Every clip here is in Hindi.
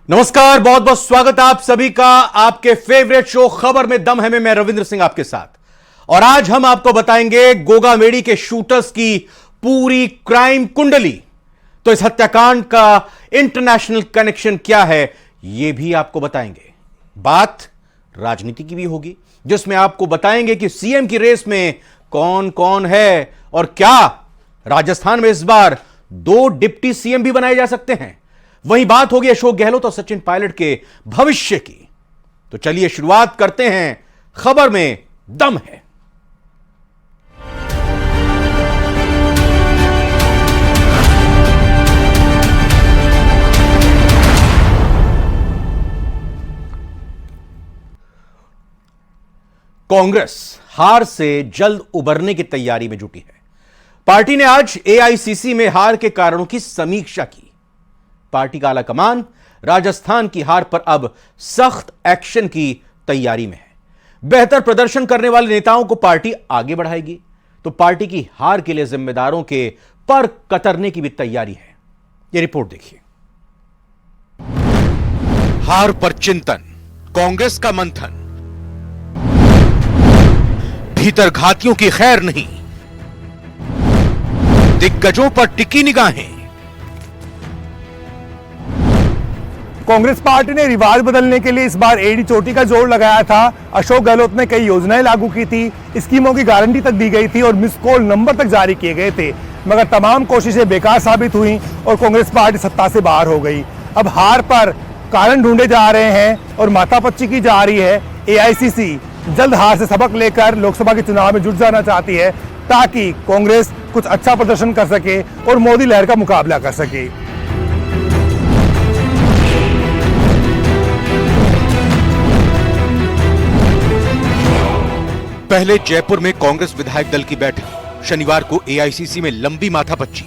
नमस्कार, बहुत बहुत स्वागत है आप सभी का आपके फेवरेट शो खबर में दम है में मैं रविंद्र सिंह आपके साथ। और आज हम आपको बताएंगे गोगामेडी के शूटर्स की पूरी क्राइम कुंडली। तो इस हत्याकांड का इंटरनेशनल कनेक्शन क्या है यह भी आपको बताएंगे। बात राजनीति की भी होगी, जिसमें आपको बताएंगे कि सीएम की रेस में कौन कौन है और क्या राजस्थान में इस बार 2 डिप्टी सीएम भी बनाए जा सकते हैं। वहीं बात होगी अशोक गहलोत और सचिन पायलट के भविष्य की। तो चलिए शुरुआत करते हैं खबर में दम है। कांग्रेस हार से जल्द उबरने की तैयारी में जुटी है। पार्टी ने आज एआईसीसी में हार के कारणों की समीक्षा की। पार्टी का आलाकमान राजस्थान की हार पर अब सख्त एक्शन की तैयारी में है। बेहतर प्रदर्शन करने वाले नेताओं को पार्टी आगे बढ़ाएगी, तो पार्टी की हार के लिए जिम्मेदारों के पर कतरने की भी तैयारी है। यह रिपोर्ट देखिए। हार पर चिंतन, कांग्रेस का मंथन, भीतर घातियों की खैर नहीं, दिग्गजों पर टिकी निगाहें। कांग्रेस पार्टी ने रिवाज बदलने के लिए इस बार एडी चोटी का जोर लगाया था। अशोक गहलोत ने कई योजनाएं लागू की थी, स्कीमों की गारंटी तक दी गई थी और मिस कॉल नंबर तक जारी किए गए थे, मगर तमाम कोशिशें बेकार साबित हुई और कांग्रेस पार्टी सत्ता से बाहर हो गई। अब हार पर कारण ढूंढे जा रहे हैं और माथापच्ची की जा रही है। एआईसीसी जल्द हार से सबक लेकर लोकसभा के चुनाव में जुट जाना चाहती है, ताकि कांग्रेस कुछ अच्छा प्रदर्शन कर सके और मोदी लहर का मुकाबला कर सके। पहले जयपुर में कांग्रेस विधायक दल की बैठक, शनिवार को एआईसीसी में लंबी माथापच्ची।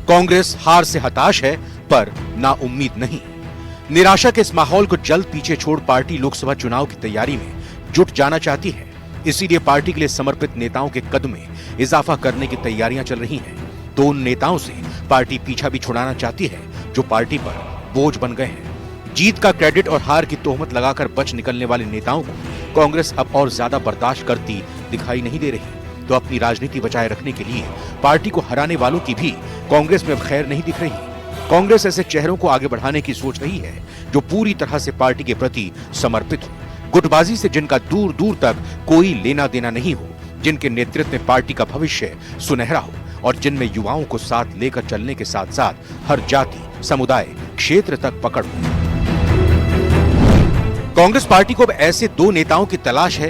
कांग्रेस हार से हताश है पर नाउम्मीद नहीं। निराशा के इस माहौल को जल्द पीछे छोड़ पार्टी लोकसभा चुनाव की तैयारी में जुट जाना चाहती है। इसीलिए पार्टी के लिए समर्पित नेताओं के कद में इजाफा करने की तैयारियां चल रही हैं। तो उन नेताओं से पार्टी पीछा भी छुड़ाना चाहती है जो पार्टी पर बोझ बन गए हैं। जीत का क्रेडिट और हार की तोहमत लगाकर बच निकलने वाले नेताओं को कांग्रेस अब और ज्यादा बर्दाश्त करती दिखाई नहीं दे रही। तो अपनी राजनीति बचाए रखने के लिए पार्टी को हराने वालों की भी कांग्रेस में अब खैर नहीं दिख रही। कांग्रेस ऐसे चेहरों को आगे बढ़ाने की सोच रही है जो पूरी तरह से पार्टी के प्रति समर्पित हो, गुटबाजी से जिनका दूर दूर तक कोई लेना देना नहीं हो, जिनके नेतृत्व में पार्टी का भविष्य सुनहरा हो और जिनमें युवाओं को साथ लेकर चलने के साथ साथ हर जाति, समुदाय, क्षेत्र तक पकड़ हो। कांग्रेस पार्टी को अब ऐसे 2 नेताओं की तलाश है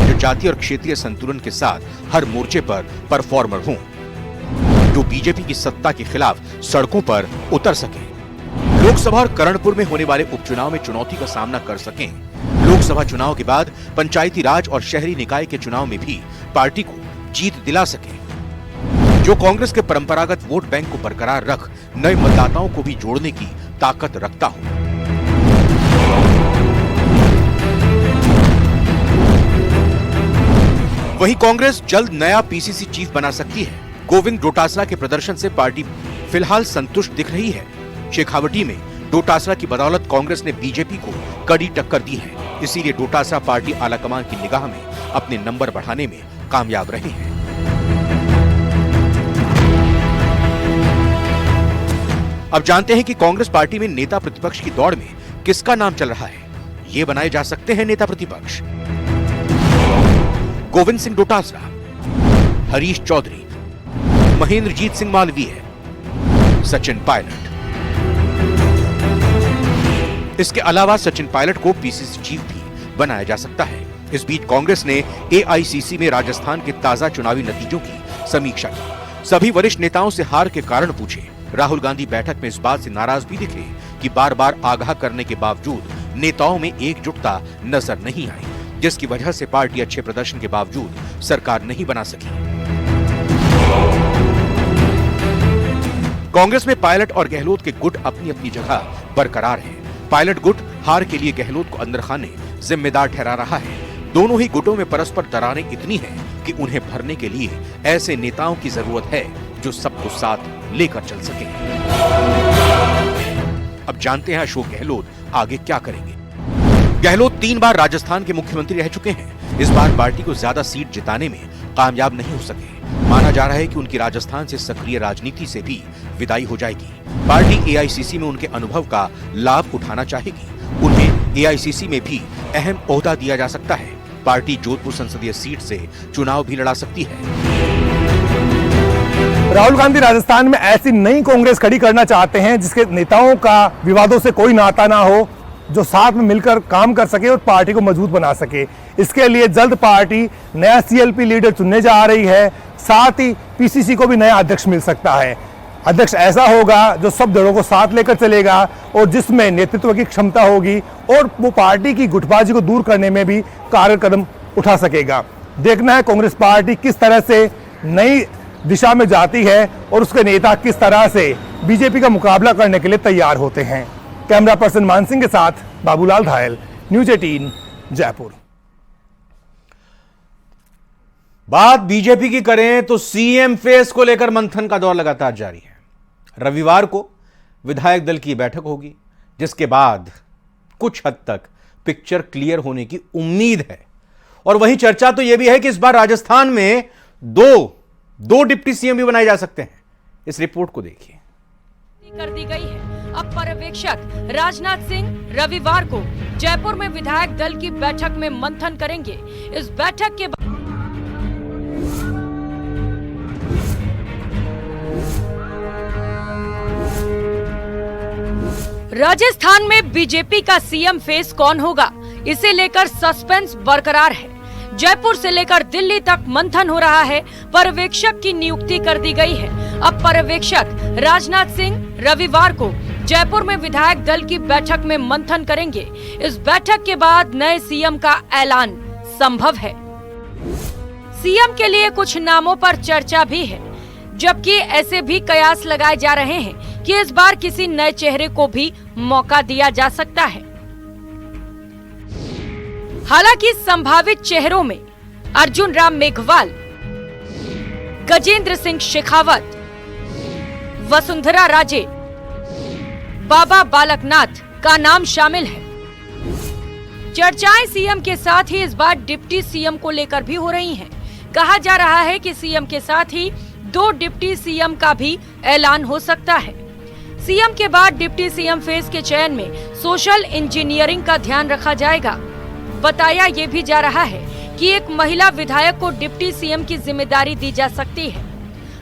जो जातीय और क्षेत्रीय संतुलन के साथ हर मोर्चे पर परफॉर्मर हों, जो बीजेपी की सत्ता के खिलाफ सड़कों पर उतर सकें, लोकसभा और करणपुर में होने वाले उपचुनाव में चुनौती का सामना कर सकें, लोकसभा चुनाव के बाद पंचायती राज और शहरी निकाय के चुनाव में भी पार्टी को जीत दिला सके, जो कांग्रेस के परंपरागत वोट बैंक को बरकरार रख नए मतदाताओं को भी जोड़ने की ताकत रखता हो। वहीं कांग्रेस जल्द नया पीसीसी चीफ बना सकती है। गोविंद डोटासरा के प्रदर्शन से पार्टी फिलहाल संतुष्ट दिख रही है। शेखावटी में डोटासरा की बदौलत कांग्रेस ने बीजेपी को कड़ी टक्कर दी है। इसीलिए डोटासरा पार्टी आलाकमान की निगाह में अपने नंबर बढ़ाने में कामयाब रहे हैं। अब जानते हैं कि कांग्रेस पार्टी में नेता प्रतिपक्ष की दौड़ में किसका नाम चल रहा है। ये बनाए जा सकते हैं नेता प्रतिपक्ष गोविंद सिंह डोटासरा, हरीश चौधरी, महेंद्रजीत सिंह मालवीय, सचिन पायलट। इसके अलावा सचिन पायलट को पीसीसी चीफ भी बनाया जा सकता है। इस बीच कांग्रेस ने एआईसीसी में राजस्थान के ताजा चुनावी नतीजों की समीक्षा की। सभी वरिष्ठ नेताओं से हार के कारण पूछे। राहुल गांधी बैठक में इस बात से नाराज भी दिखे कि बार बार आगाह करने के बावजूद नेताओं में एकजुटता नजर नहीं आई, जिसकी वजह से पार्टी अच्छे प्रदर्शन के बावजूद सरकार नहीं बना सकी। कांग्रेस में पायलट और गहलोत के गुट अपनी अपनी जगह बरकरार हैं। पायलट गुट हार के लिए गहलोत को अंदर खाने जिम्मेदार ठहरा रहा है। दोनों ही गुटों में परस्पर दरारें इतनी हैं कि उन्हें भरने के लिए ऐसे नेताओं की जरूरत है जो सबको साथ लेकर चल सके। अब जानते हैं अशोक गहलोत आगे क्या करेंगे। गहलोत 3 बार राजस्थान के मुख्यमंत्री रह चुके हैं। इस बार पार्टी को ज्यादा सीट जिताने में कामयाब नहीं हो सके। माना जा रहा है कि उनकी राजस्थान से सक्रिय राजनीति से भी विदाई हो जाएगी। पार्टी एआईसीसी में उनके अनुभव का लाभ उठाना चाहेगी। उन्हें एआईसीसी में भी अहम ओहदा दिया जा सकता है। पार्टी जोधपुर संसदीय सीट से चुनाव भी लड़ा सकती है। राहुल गांधी राजस्थान में ऐसी नई कांग्रेस खड़ी करना चाहते हैं जिसके नेताओं का विवादों से कोई नाता ना हो, जो साथ में मिलकर काम कर सके और पार्टी को मजबूत बना सके। इसके लिए जल्द पार्टी नया सीएलपी लीडर चुनने जा रही है। साथ ही पीसीसी को भी नया अध्यक्ष मिल सकता है। अध्यक्ष ऐसा होगा जो सब दलों को साथ लेकर चलेगा और जिसमें नेतृत्व की क्षमता होगी और वो पार्टी की गुटबाजी को दूर करने में भी कारगर कदम उठा सकेगा। देखना है कांग्रेस पार्टी किस तरह से नई दिशा में जाती है और उसके नेता किस तरह से बीजेपी का मुकाबला करने के लिए तैयार होते हैं। कैमरा पर्सन मान सिंह के साथ बाबूलाल धायल, न्यूज 18 जयपुर। बात बीजेपी की करें तो सीएम फेस को लेकर मंथन का दौर लगातार जारी है। रविवार को विधायक दल की बैठक होगी, जिसके बाद कुछ हद तक पिक्चर क्लियर होने की उम्मीद है। और वहीं चर्चा तो यह भी है कि इस बार राजस्थान में दो डिप्टी सीएम भी बनाए जा सकते हैं। इस रिपोर्ट को देखिए। कर दी गई है। अब पर्यवेक्षक राजनाथ सिंह रविवार को जयपुर में विधायक दल की बैठक में मंथन करेंगे। इस बैठक के बाद राजस्थान में बीजेपी का सीएम फेस कौन होगा, इसे लेकर सस्पेंस बरकरार है। जयपुर से लेकर दिल्ली तक मंथन हो रहा है। पर्यवेक्षक की नियुक्ति कर दी गई है। अब पर्यवेक्षक राजनाथ सिंह रविवार को जयपुर में विधायक दल की बैठक में मंथन करेंगे। इस बैठक के बाद नए सीएम का ऐलान संभव है। सीएम के लिए कुछ नामों पर चर्चा भी है, जबकि ऐसे भी कयास लगाए जा रहे हैं कि इस बार किसी नए चेहरे को भी मौका दिया जा सकता है। हालांकि संभावित चेहरों में अर्जुन राम मेघवाल, गजेंद्र सिंह शेखावत, वसुंधरा राजे, बाबा बालकनाथ का नाम शामिल है। चर्चाएं सीएम के साथ ही इस बार डिप्टी सीएम को लेकर भी हो रही हैं। कहा जा रहा है कि सीएम के साथ ही 2 डिप्टी सीएम का भी ऐलान हो सकता है। सीएम के बाद डिप्टी सीएम फेस के चयन में सोशल इंजीनियरिंग का ध्यान रखा जाएगा। बताया ये भी जा रहा है कि एक महिला विधायक को डिप्टी सीएम की जिम्मेदारी दी जा सकती है।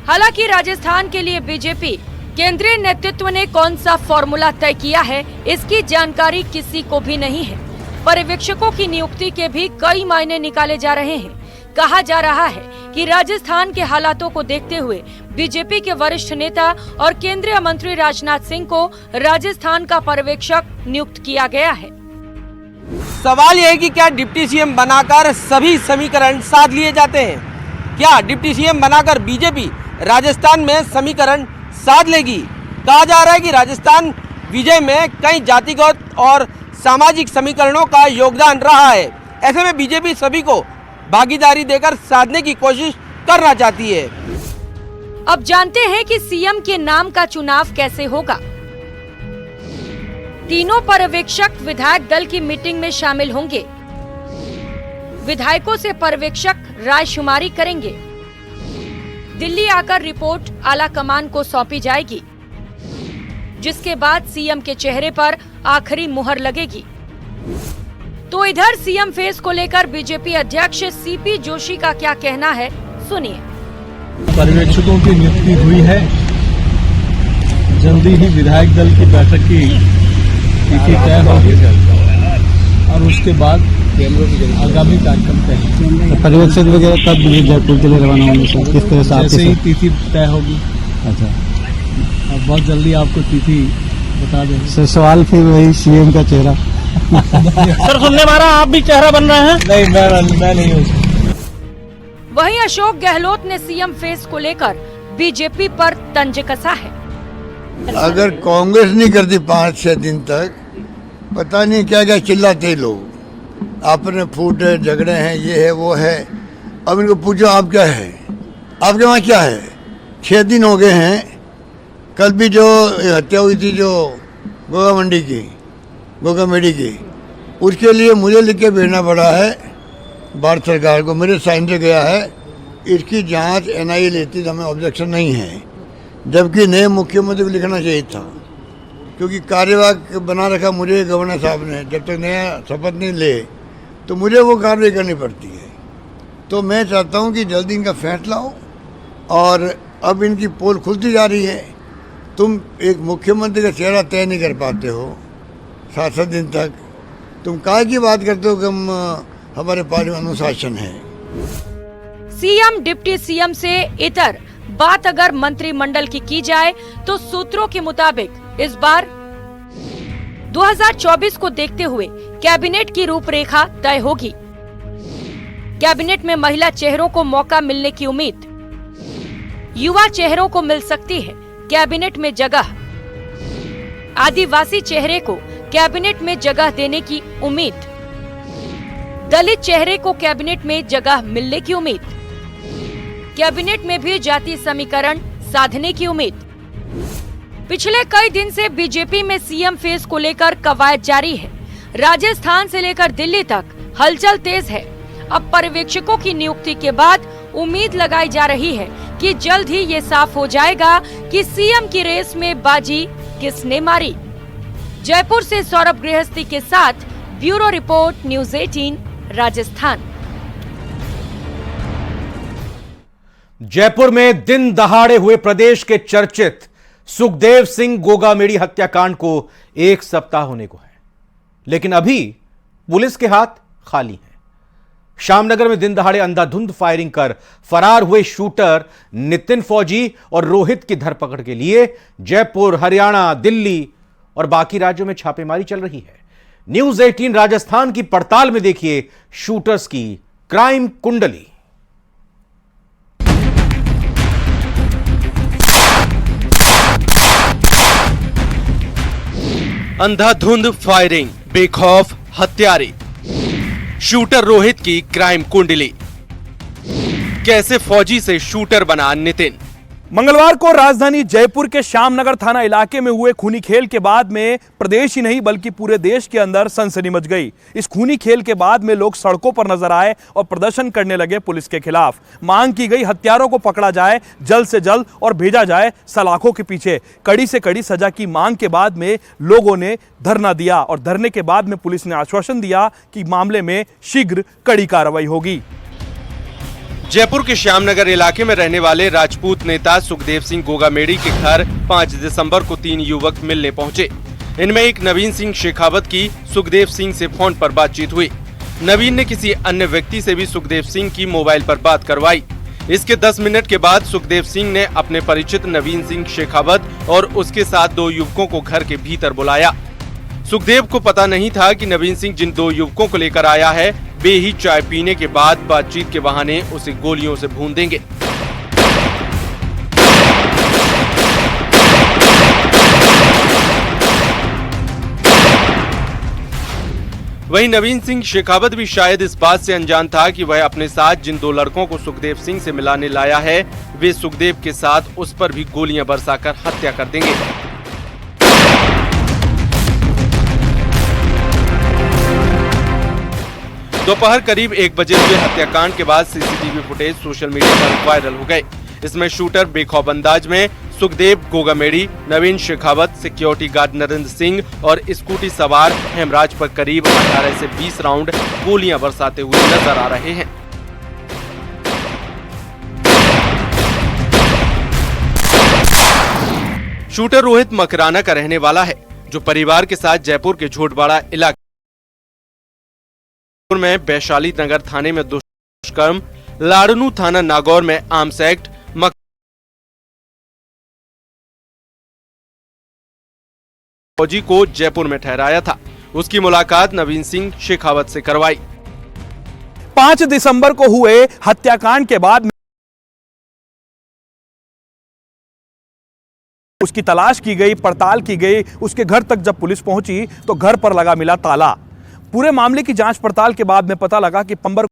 हालांकि राजस्थान के लिए बीजेपी केंद्रीय नेतृत्व ने कौन सा फॉर्मूला तय किया है, इसकी जानकारी किसी को भी नहीं है। पर्यवेक्षकों की नियुक्ति के भी कई मायने निकाले जा रहे हैं। कहा जा रहा है कि राजस्थान के हालातों को देखते हुए बीजेपी के वरिष्ठ नेता और केंद्रीय मंत्री राजनाथ सिंह को राजस्थान का पर्यवेक्षक नियुक्त किया गया है। सवाल यह है कि क्या डिप्टी सीएम बनाकर सभी समीकरण साध लिए जाते हैं? क्या डिप्टी सीएम बनाकर बीजेपी राजस्थान में समीकरण साध लेगी? कहा जा रहा है कि राजस्थान विजय में कई जातिगत और सामाजिक समीकरणों का योगदान रहा है। ऐसे में बीजेपी सभी को भागीदारी देकर साधने की कोशिश करना चाहती है। अब जानते हैं कि सीएम के नाम का चुनाव कैसे होगा। तीनों पर्यवेक्षक विधायक दल की मीटिंग में शामिल होंगे। विधायकों से पर्यवेक्षक रायशुमारी करेंगे। दिल्ली आकर रिपोर्ट आला कमान को सौंपी जाएगी, जिसके बाद सीएम के चेहरे पर आखिरी मुहर लगेगी। तो इधर सीएम फेस को लेकर बीजेपी अध्यक्ष सीपी जोशी का क्या कहना है, सुनिए। पर्यवेक्षकों की नियुक्ति हुई है। जल्दी ही विधायक दल की बैठक की तिथि तय होगी और उसके बाद आगामी कार्यक्रम तय। पर्यवेक्षक वगैरह कब जयपुर के लिए रवाना होंगे सर? किस तरह से? जैसे ही तिथि तय होगी। अच्छा, अब बहुत जल्दी आपको तिथि बता देंगे। सर सवाल फिर वही सीएम का चेहरा। सर सुनने मारा आप भी चेहरा बन रहे हैं? नहीं, मैं नहीं हूँ। वहीं अशोक गहलोत ने सीएम फेस को लेकर बीजेपी पर तंज कसा है। अगर कांग्रेस नहीं करती 5-6 दिन तक, पता नहीं क्या क्या चिल्लाते लोग, आपने फूट है, झगड़े हैं, ये है वो है। अब इनको पूछो आप क्या है, आपके वहाँ क्या है? 6 दिन हो गए हैं। कल भी जो हत्या हुई थी जो गोगा मंडी की, गोगामेडी की, उसके लिए मुझे लिख के भेजना पड़ा है भारत सरकार को, मेरे साइन से गया है। इसकी जांच एनआईए लेती तो हमें ऑब्जेक्शन नहीं है, जबकि नए मुख्यमंत्री को लिखना चाहिए था, क्योंकि कार्यवाहक बना रखा मुझे गवर्नर साहब ने। जब तक नया शपथ नहीं ले तो मुझे वो कार्रवाई करनी पड़ती है। तो मैं चाहता हूँ कि जल्दी इनका फैसला हो, और अब इनकी पोल खुलती जा रही है। तुम एक मुख्यमंत्री का चेहरा तय नहीं कर पाते हो 7-7 दिन तक, तुम काय की बात करते हो कि हमारे पास अनुशासन है। सीएम डिप्टी सीएम से इतर बात अगर मंत्रिमंडल की जाए तो सूत्रों के मुताबिक इस बार 2024 को देखते हुए कैबिनेट की रूपरेखा तय होगी। कैबिनेट में महिला चेहरों को मौका मिलने की उम्मीद, युवा चेहरों को मिल सकती है कैबिनेट में जगह, आदिवासी चेहरे को कैबिनेट में जगह देने की उम्मीद, दलित चेहरे को कैबिनेट में जगह मिलने की उम्मीद, कैबिनेट में भी जाति समीकरण साधने की उम्मीद। पिछले कई दिन से बीजेपी में सीएम फेस को लेकर कवायद जारी है। राजस्थान से लेकर दिल्ली तक हलचल तेज है। अब पर्यवेक्षकों की नियुक्ति के बाद उम्मीद लगाई जा रही है कि जल्द ही ये साफ हो जाएगा कि सीएम की रेस में बाजी किसने मारी। जयपुर से सौरभ गृहस्थी के साथ bureau report, news 18 Rajasthan. Jaipur में दिन दहाड़े हुए प्रदेश के चर्चित सुखदेव सिंह गोगामेडी हत्याकांड को 1 सप्ताह होने को है, लेकिन अभी पुलिस के हाथ खाली हैं। श्यामनगर में दिन दहाड़े अंधाधुंध फायरिंग कर फरार हुए शूटर नितिन फौजी और रोहित की धरपकड़ के लिए जयपुर, हरियाणा, दिल्ली और बाकी राज्यों में छापेमारी चल रही है। न्यूज़ 18 राजस्थान की पड़ताल में देखिए शूटर्स की क्राइम कुंडली। अंधाधुंध फायरिंग, बेखौफ हत्यारे, शूटर रोहित की क्राइम कुंडली, कैसे फौजी से शूटर बना नितिन। मंगलवार को राजधानी जयपुर के श्यामनगर थाना इलाके में हुए खूनी खेल के बाद में प्रदेश ही नहीं बल्कि पूरे देश के अंदर सनसनी मच गई। इस खूनी खेल के बाद में लोग सड़कों पर नजर आए और प्रदर्शन करने लगे पुलिस के खिलाफ। मांग की गई हत्यारों को पकड़ा जाए जल्द से जल्द और भेजा जाए सलाखों के पीछे। कड़ी से कड़ी सजा की मांग के बाद में लोगों ने धरना दिया और धरने के बाद में पुलिस ने आश्वासन दिया कि मामले में शीघ्र कड़ी कार्रवाई होगी। जयपुर के श्यामनगर इलाके में रहने वाले राजपूत नेता सुखदेव सिंह गोगामेडी के घर 5 दिसंबर को 3 युवक मिलने पहुंचे। इनमें एक नवीन सिंह शेखावत की सुखदेव सिंह से फोन पर बातचीत हुई। नवीन ने किसी अन्य व्यक्ति से भी सुखदेव सिंह की मोबाइल पर बात करवाई। इसके 10 मिनट के बाद सुखदेव सिंह ने अपने परिचित नवीन सिंह शेखावत और उसके साथ 2 युवकों को घर के भीतर बुलाया। सुखदेव को पता नहीं था कि नवीन सिंह जिन 2 युवकों को लेकर आया है वे ही चाय पीने के बाद बातचीत के बहाने उसे गोलियों से भून देंगे। वहीं नवीन सिंह शेखावत भी शायद इस बात से अनजान था कि वह अपने साथ जिन 2 लड़कों को सुखदेव सिंह से मिलाने लाया है वे सुखदेव के साथ उस पर भी गोलियां बरसाकर हत्या कर देंगे। दोपहर करीब 1 बजे हुए हत्याकांड के बाद सीसीटीवी फुटेज सोशल मीडिया पर वायरल हो गए। इसमें शूटर बेखौफ अंदाज में सुखदेव गोगामेडी, नवीन शेखावत, सिक्योरिटी गार्ड नरेंद्र सिंह और स्कूटी सवार हेमराज पर करीब 18 से 20 राउंड गोलियां बरसाते हुए नजर आ रहे हैं। शूटर रोहित मकराना का रहने वाला है, जो परिवार के साथ जयपुर के झोटवाड़ा इलाके में वैशाली नगर थाने में दुष्कर्म, लाड़नू थाना नागौर में आर्म्स एक्ट, फौजी को जयपुर में ठहराया था। उसकी मुलाकात नवीन सिंह शेखावत से करवाई। 5 दिसंबर को हुए हत्याकांड के बाद उसकी तलाश की गई, पड़ताल की गई। उसके घर तक जब पुलिस पहुंची तो घर पर लगा मिला ताला। पूरे मामले की जांच पड़ताल के बाद में पता लगा कि पंबर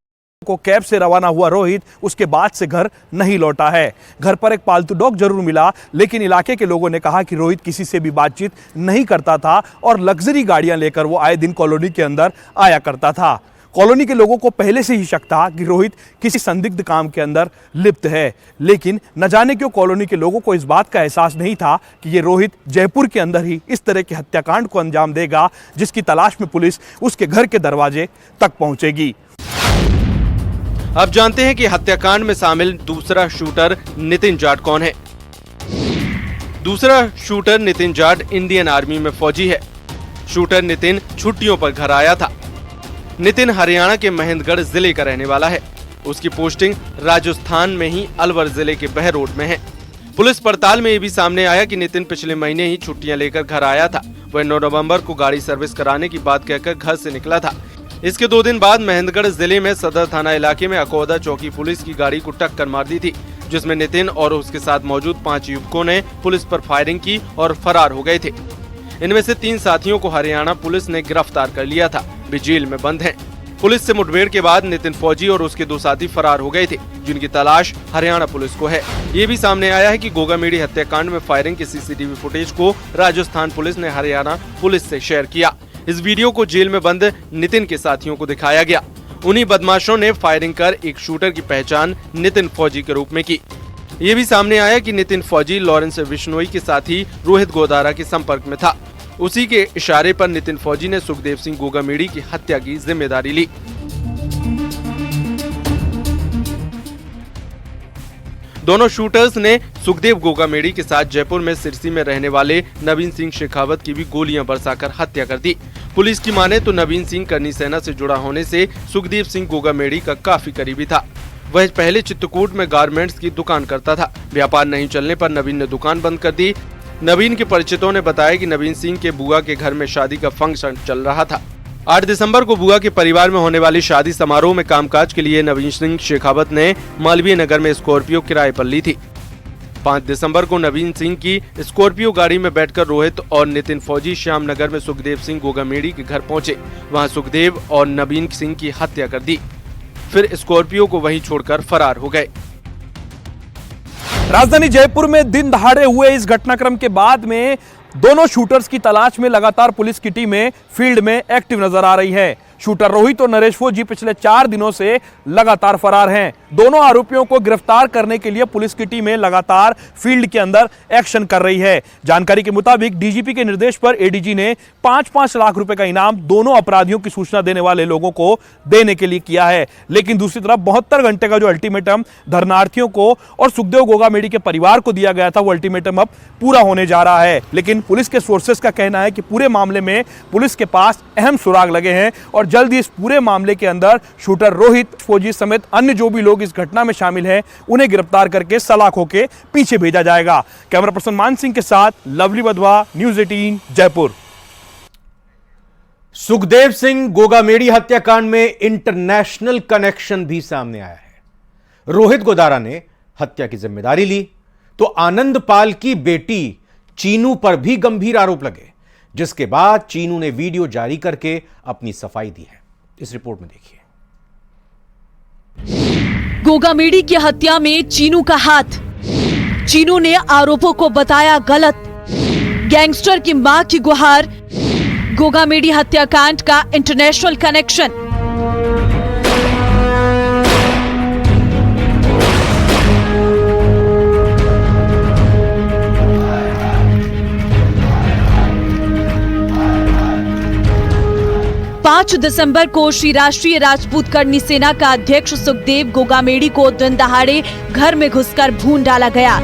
को कैब से रवाना हुआ रोहित उसके बाद से घर नहीं लौटा है। घर पर एक पालतू डॉग जरूर मिला, लेकिन इलाके के लोगों ने कहा कि रोहित किसी से भी बातचीत नहीं करता था और लग्जरी गाड़ियां लेकर वो आए दिन कॉलोनी के अंदर आया करता था। कॉलोनी के लोगों को पहले से ही शक था कि रोहित किसी संदिग्ध काम के अंदर लिप्त है, लेकिन न जाने क्यों कॉलोनी के लोगों को इस बात का एहसास नहीं था कि ये रोहित जयपुर के अंदर ही इस तरह के हत्याकांड को अंजाम देगा, जिसकी तलाश में पुलिस उसके घर के दरवाजे तक पहुंचेगी। अब जानते हैं कि हत्याकांड में शामिल दूसरा शूटर नितिन जाट कौन है। दूसरा shooter Nitin Jat Indian army में फौजी है। शूटर नितिन छुट्टियों पर घर आया था। नितिन हरियाणा के महेंद्रगढ़ जिले का रहने वाला है। उसकी पोस्टिंग राजस्थान में ही अलवर जिले के बहरोड में है। पुलिस पड़ताल में ये भी सामने आया कि नितिन पिछले महीने ही छुट्टियां लेकर घर आया था। वह 9 नवंबर को गाड़ी सर्विस कराने की बात कहकर घर से निकला था। इसके 2 दिन बाद महेंद्रगढ़ जिले में सदर थाना इलाके में अकौदा चौकी पुलिस की गाड़ी को टक्कर मार दी थी, जिसमें नितिन और उसके साथ मौजूद 5 युवकों ने पुलिस पर फायरिंग की और फरार हो गए थे। इनमें से 3 साथियों को हरियाणा पुलिस ने गिरफ्तार कर लिया था। वे जेल में बंद हैं। पुलिस से मुठभेड़ के बाद नितिन फौजी और उसके 2 साथी फरार हो गए थे, जिनकी तलाश हरियाणा पुलिस को है। ये भी सामने आया है कि गोगामेडी हत्याकांड में फायरिंग के सीसीटीवी फुटेज को राजस्थान पुलिस ने हरियाणा पुलिस से शेयर किया। इस वीडियो को जेल में बंद नितिन के साथियों को दिखाया गया। उन्हीं बदमाशों ने फायरिंग कर एक शूटर की पहचान नितिन फौजी के रूप में की। ये भी सामने आया कि नितिन फौजी लॉरेंस बिश्नोई के साथी रोहित गोदारा के संपर्क में था। उसी के इशारे पर नितिन फौजी ने सुखदेव सिंह गोगामेडी की हत्या की जिम्मेदारी ली। दोनों शूटर्स ने सुखदेव गोगामेडी के साथ जयपुर में सिरसी में रहने वाले नवीन सिंह शेखावत की भी गोलियां बरसाकर हत्या कर दी। पुलिस की माने तो नवीन सिंह करनी सेना से जुड़ा होने से सुखदेव सिंह गोगामेडी का काफी करीबी था। वह पहले चित्रकूट में गारमेंट्स की दुकान करता था। व्यापार नहीं चलने पर नवीन ने दुकान बंद कर दी। नवीन के परिचितों ने बताया कि नवीन सिंह के बुआ के घर में शादी का फंक्शन चल रहा था। 8 दिसंबर को बुआ के परिवार में होने वाली शादी समारोह में कामकाज के लिए नवीन सिंह शेखावत ने मालवीय नगर में स्कॉर्पियो किराए पर ली थी। 5 दिसंबर को नवीन सिंह की स्कॉर्पियो गाड़ी में बैठकर रोहित और नितिन फौजी श्यामनगर में सुखदेव सिंह गोगामेडी के घर पहुंचे। वहां सुखदेव और नवीन सिंह की हत्या कर दी, फिर स्कॉर्पियो को वहीं छोड़कर फरार हो गए। राजधानी जयपुर में दिन दहाड़े हुए इस घटनाक्रम के बाद में दोनों शूटर्स की तलाश में लगातार पुलिस की टीमें फील्ड में एक्टिव नजर आ रही है। शूटर रोहित और नरेश फौजी पिछले 4 दिनों से लगातार फरार हैं। दोनों आरोपियों को गिरफ्तार करने के लिए पुलिस की टीमें लगातार फील्ड के अंदर एक्शन कर रही है। जानकारी के मुताबिक डीजीपी के निर्देश पर एडीजी ने 5-5 लाख रुपए का इनाम दोनों अपराधियों की सूचना देने वाले लोगों को देने के लिए किया है। लेकिन दूसरी तरफ 72 घंटे का जो अल्टीमेटम धरनार्थियों को और सुखदेव गोगामेडी के परिवार को दिया गया था, वो अल्टीमेटम अब पूरा होने जा रहा है। लेकिन पुलिस के सोर्सेस का कहना है कि पूरे मामले में पुलिस के पास अहम सुराग लगे हैं और जल्द ही इस पूरे मामले के अंदर शूटर रोहित फौजी समेत अन्य जो भी लोग इस घटना में शामिल हैं, उन्हें गिरफ्तार करके सलाखों के पीछे भेजा जाएगा। कैमरा पर्सन मान सिंह के साथ लवली वधवा, न्यूज़ 18 जयपुर। सुखदेव सिंह गोगामेडी हत्याकांड में इंटरनेशनल कनेक्शन भी सामने आया है। रोहित गोदारा ने हत्या की जिम्मेदारी ली तो आनंद पाल की बेटी चीनू पर भी गंभीर आरोप लगे, जिसके बाद चीनू ने वीडियो जारी करके अपनी सफाई दी है। इस रिपोर्ट में देखिए। गोगामेडी की हत्या में चीनू का हाथ। चीनू ने आरोपों को बताया गलत। गैंगस्टर की मां की गुहार। गोगामेडी हत्याकांड का इंटरनेशनल कनेक्शन। पांच दिसंबर को श्री राष्ट्रीय राजपूत करनी सेना का अध्यक्ष सुखदेव गोगामेडी को दिन दहाड़े घर में घुसकर भून डाला गया।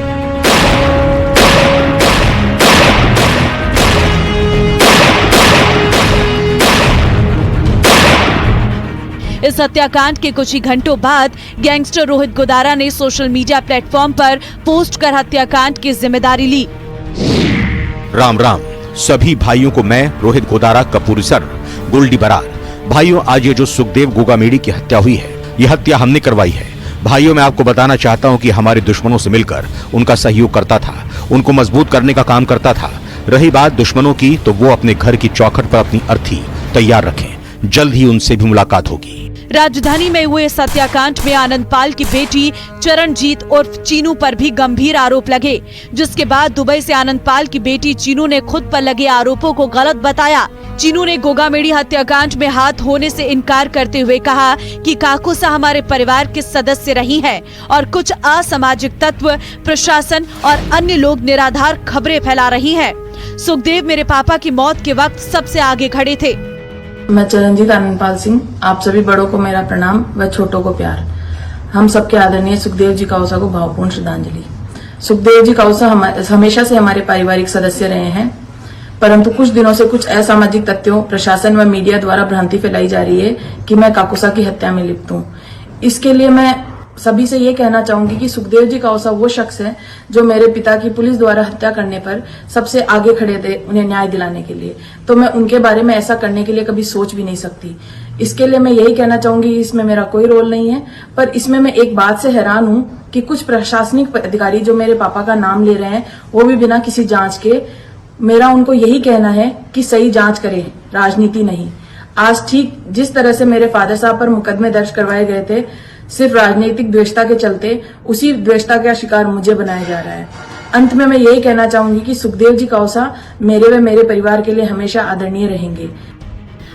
इस हत्याकांड के कुछ ही घंटों बाद गैंगस्टर रोहित गोदारा ने सोशल मीडिया प्लेटफॉर्म पर पोस्ट कर हत्याकांड की जिम्मेदारी ली। राम राम सभी भाइयों को मैं रोहित गोदारा कपूरी सर गोल्डी बरार। भाइयों, आज ये जो सुखदेव गोगामेडी की हत्या हुई है, ये हत्या हमने करवाई है। भाइयों, मैं आपको बताना चाहता हूं कि हमारे दुश्मनों से मिलकर उनका सहयोग करता था, उनको मजबूत करने का काम करता था। रही बात दुश्मनों की, तो वो अपने घर की चौखट पर अपनी अर्थी तैयार रखें, जल्द ही उनसे भी मुलाकात होगी। राजधानी में हुए इस हत्याकांड में आनंदपाल की बेटी चरणजीत उर्फ चीनू पर भी गंभीर आरोप लगे, जिसके बाद दुबई से आनंदपाल की बेटी चीनू ने खुद पर लगे आरोपों को गलत बताया। चीनू ने गोगामेड़ी हत्याकांड में हाथ होने से इनकार करते हुए कहा कि काकोसा हमारे परिवार के सदस्य रही हैं और कुछ असामाजिक तत्व, प्रशासन और अन्य लोग निराधार खबरें फैला रही हैं। सुखदेव मेरे पापा की मौत के वक्त सबसे आगे खड़े थे। मैं चरणजीत आनंदपाल सिंह, आप सभी बड़ों को मेरा प्रणाम व छोटों को प्यार। हम सबके आदरणीय सुखदेव जी काउसा को भावपूर्ण श्रद्धांजलि। सुखदेव जी काउसा हमेशा से हमारे पारिवारिक सदस्य रहे हैं, परंतु कुछ दिनों से कुछ असामाजिक तत्वों, प्रशासन व मीडिया द्वारा भ्रांति फैलाई जा रही है कि मैं काकोसा की हत्या में लिप्त हूँ। इसके लिए मैं सभी से ये कहना चाहूंगी कि सुखदेव जी काउसा वो शख्स है जो मेरे पिता की पुलिस द्वारा हत्या करने पर सबसे आगे खड़े थे उन्हें न्याय दिलाने के लिए। तो मैं उनके बारे में ऐसा करने के लिए कभी सोच भी नहीं सकती। इसके लिए मैं यही कहना चाहूंगी, इसमें मेरा कोई रोल नहीं है, पर इसमें मैं एक बात से हैरान हूं कि कुछ प्रशासनिक अधिकारी जो मेरे पापा का नाम ले रहे हैं, वो भी बिना किसी जांच के। मेरा उनको यही कहना है कि सही जांच करें, राजनीति नहीं। आज ठीक जिस तरह से मेरे फादर साहब पर मुकदमे दर्ज करवाए गए थे, सिर्फ राजनीतिक द्वेषता के चलते, उसी द्वेषता का शिकार मुझे बनाया जा रहा है। अंत में मैं यही कहना चाहूंगी कि सुखदेव जी काउसा मेरे व मेरे परिवार के लिए हमेशा आदरणीय रहेंगे।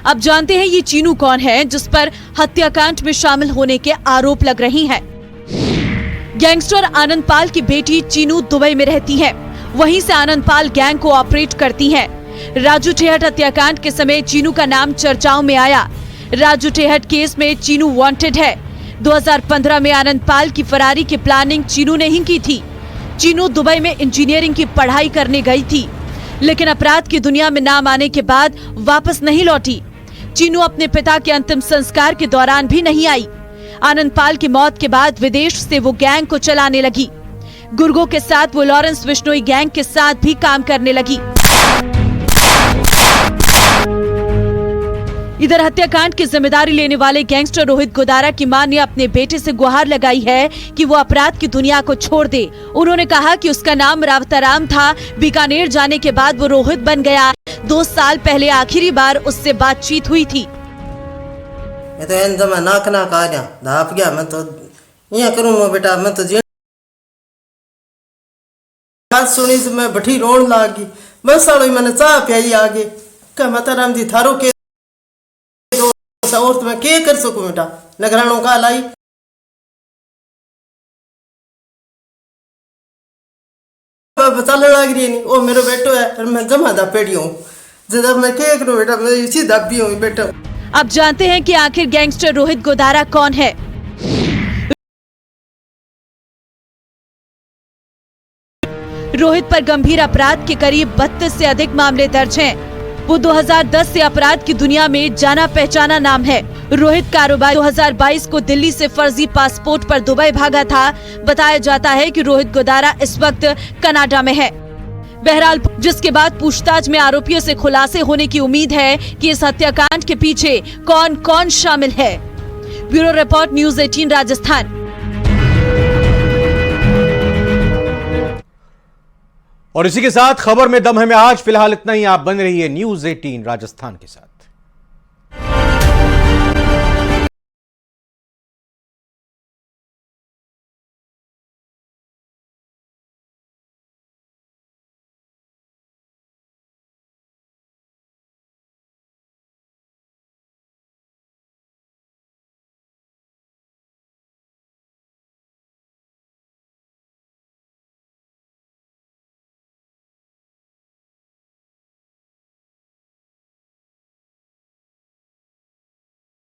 अब जानते हैं ये चीनू कौन है जिस पर हत्याकांड में शामिल होने के आरोप लग रही हैं। गैंगस्टर आनंदपाल की बेटी चीनू दुबई में रहती है, वहीं से आनंदपाल गैंग को ऑपरेट करती है। राजू ठेहट हत्याकांड के समय चीनू का नाम चर्चाओं में आया। राजू ठेहट केस में चीनू वांटेड है। 2015 में आनंदपाल की फरारी की प्लानिंग चीनू ने ही की थी। चीनू दुबई में इंजीनियरिंग की पढ़ाई करने गई थी, लेकिन अपराध की दुनिया में नाम आने के बाद वापस नहीं लौटी। चीनू अपने पिता के अंतिम संस्कार के दौरान भी नहीं आई। आनंदपाल की मौत के बाद विदेश से वो गैंग को चलाने लगी। गुर्गो के साथ वो लॉरेंस बिश्नोई गैंग के साथ भी काम करने लगी। इधर हत्याकांड की जिम्मेदारी लेने वाले गैंगस्टर रोहित गोदारा की मां ने अपने बेटे से गुहार लगाई है कि वो अपराध की दुनिया को छोड़ दे। उन्होंने कहा कि उसका नाम रावताराम था। बीकानेर जाने के बाद वो रोहित बन गया। 2 साल पहले आखिरी बार उससे बातचीत हुई थी। मैं तो नाक आ गया, धाप गया। मैं तो यहाँ करूँ बेटा, मैं तो बात सुनी तो मैं बठी रोन लागी। बस सालों मैंने चाह पियाई आगे क्या माता राम जी थारो के और तो मैं क्या कर सकूं बेटा, नगरानों का लाई चलने लग रही नहीं। ओ मेरा बेटो है और मैं जमा दा पेड़ी हूँ, जब मैं क्या करूं बेटा, मैं इसी दबी हूँ बेटा। अब जानते हैं कि आखिर गैंगस्टर रोहित गोदारा कौन है। रोहित पर गंभीर अपराध के करीब 32 से अधिक मामले दर्ज हैं। वो 2010 से अपराध की दुनिया में जाना पहचाना नाम है। रोहित कारोबार 2022 को दिल्ली से फर्जी पासपोर्ट पर दुबई भागा था। बताया जाता है कि रोहित गोदारा इस वक्त कनाडा में है। बहरहाल जिसके बाद पूछताछ में आरोपियों से खुलासे होने की उम्मीद है कि इस हत्याकांड के पीछे कौन कौन शामिल है। Bureau report, news 18 Rajasthan. और इसी के साथ खबर में दम है में आज फिलहाल इतना ही। आप बन रही है न्यूज़ 18 राजस्थान के साथ।